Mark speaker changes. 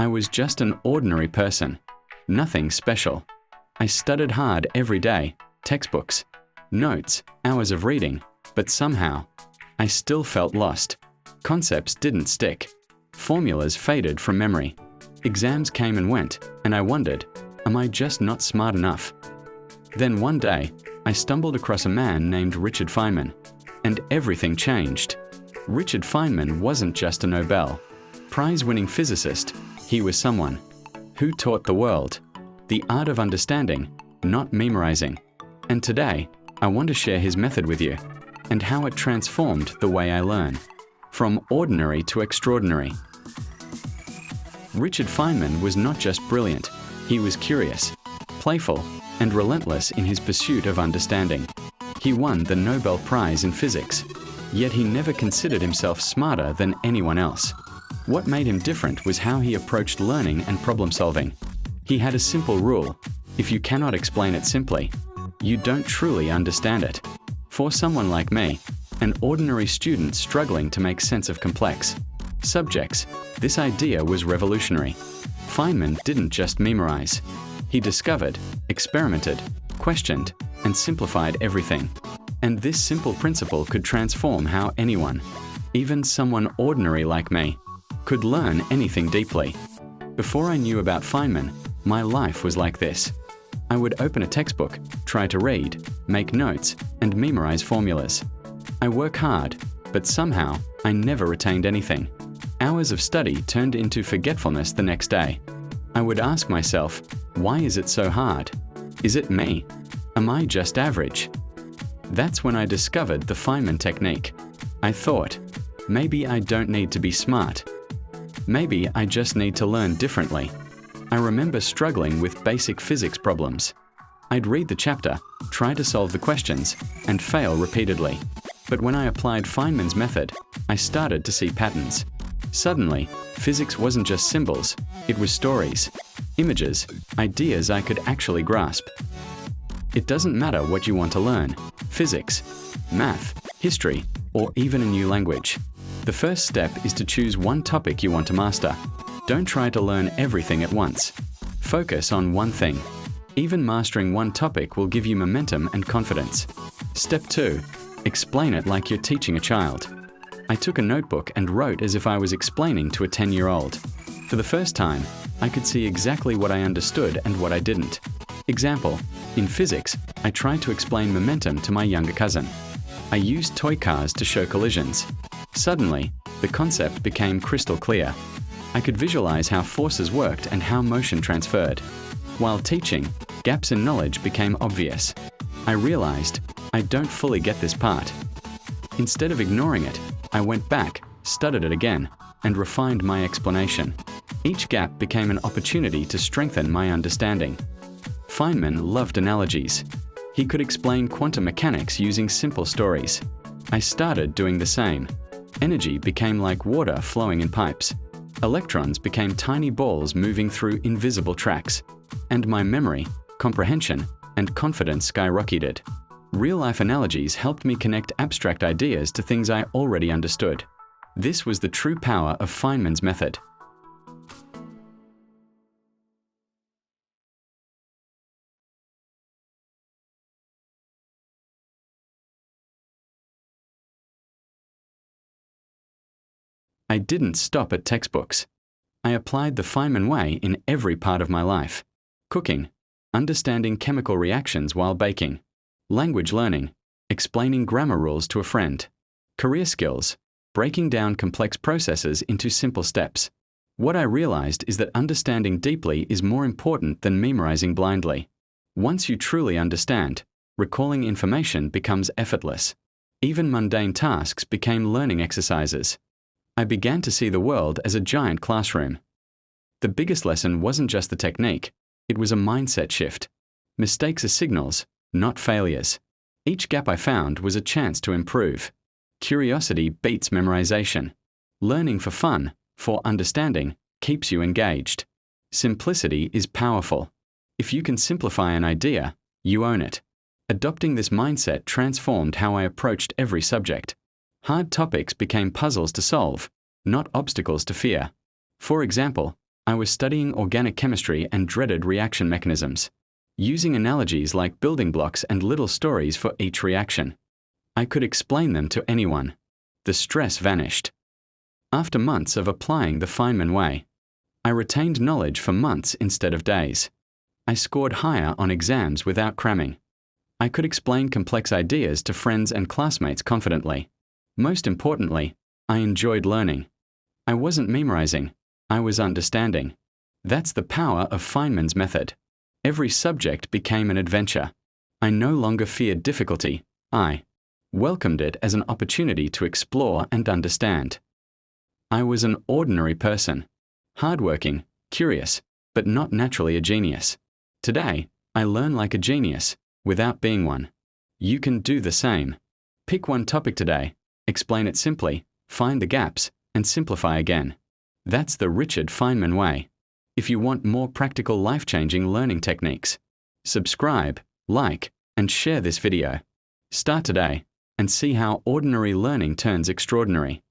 Speaker 1: I was just an ordinary person. Nothing special. I studied hard every day, textbooks, notes, hours of reading, but somehow, I still felt lost. Concepts didn't stick. Formulas faded from memory. Exams came and went, and I wondered, am I just not smart enough? Then one day, I stumbled across a man named Richard Feynman, and everything changed. Richard Feynman wasn't just a Nobel Prize-winning physicist. He was someone who taught the world the art of understanding, not memorizing. And today, I want to share his method with you and how it transformed the way I learn, from ordinary to extraordinary. Richard Feynman was not just brilliant, he was curious, playful, and relentless in his pursuit of understanding. He won the Nobel Prize in physics, yet he never considered himself smarter than anyone else. What made him different was how he approached learning and problem-solving. He had a simple rule: if you cannot explain it simply, you don't truly understand it. For someone like me, an ordinary student struggling to make sense of complex subjects, this idea was revolutionary. Feynman didn't just memorize. He discovered, experimented, questioned, and simplified everything. And this simple principle could transform how anyone, even someone ordinary like me, could learn anything deeply. Before I knew about Feynman, my life was like this. I would open a textbook, try to read, make notes, and memorize formulas. I work hard, but somehow I never retained anything. Hours of study turned into forgetfulness the next day. I would ask myself, why is it so hard? Is it me? Am I just average? That's when I discovered the Feynman Technique. I thought, maybe I don't need to be smart. Maybe I just need to learn differently. I remember struggling with basic physics problems. I'd read the chapter, try to solve the questions, and fail repeatedly. But when I applied Feynman's method, I started to see patterns. Suddenly, physics wasn't just symbols, it was stories, images, ideas I could actually grasp. It doesn't matter what you want to learn: physics, math, history, or even a new language. The first step is to choose one topic you want to master. Don't try to learn everything at once. Focus on one thing. Even mastering one topic will give you momentum and confidence. Step 2. Explain it like you're teaching a child. I took a notebook and wrote as if I was explaining to a 10-year-old. For the first time, I could see exactly what I understood and what I didn't. Example: in physics, I tried to explain momentum to my younger cousin. I used toy cars to show collisions. Suddenly, the concept became crystal clear. I could visualize how forces worked and how motion transferred. While teaching, gaps in knowledge became obvious. I realized, I don't fully get this part. Instead of ignoring it, I went back, studied it again, and refined my explanation. Each gap became an opportunity to strengthen my understanding. Feynman loved analogies. He could explain quantum mechanics using simple stories. I started doing the same. Energy became like water flowing in pipes. Electrons became tiny balls moving through invisible tracks. And my memory, comprehension, and confidence skyrocketed. Real-life analogies helped me connect abstract ideas to things I already understood. This was the true power of Feynman's method. I didn't stop at textbooks. I applied the Feynman way in every part of my life. Cooking, understanding chemical reactions while baking. Language learning, explaining grammar rules to a friend. Career skills, breaking down complex processes into simple steps. What I realized is that understanding deeply is more important than memorizing blindly. Once you truly understand, recalling information becomes effortless. Even mundane tasks became learning exercises. I began to see the world as a giant classroom. The biggest lesson wasn't just the technique, it was a mindset shift. Mistakes are signals, not failures. Each gap I found was a chance to improve. Curiosity beats memorization. Learning for fun, for understanding, keeps you engaged. Simplicity is powerful. If you can simplify an idea, you own it. Adopting this mindset transformed how I approached every subject. Hard topics became puzzles to solve, not obstacles to fear. For example, I was studying organic chemistry and dreaded reaction mechanisms, using analogies like building blocks and little stories for each reaction. I could explain them to anyone. The stress vanished. After months of applying the Feynman way, I retained knowledge for months instead of days. I scored higher on exams without cramming. I could explain complex ideas to friends and classmates confidently. Most importantly, I enjoyed learning. I wasn't memorizing, I was understanding. That's the power of Feynman's method. Every subject became an adventure. I no longer feared difficulty, I welcomed it as an opportunity to explore and understand. I was an ordinary person, hardworking, curious, but not naturally a genius. Today, I learn like a genius, without being one. You can do the same. Pick one topic today, explain it simply, find the gaps, and simplify again. That's the Richard Feynman way. If you want more practical life-changing learning techniques, subscribe, like, and share this video. Start today and see how ordinary learning turns extraordinary.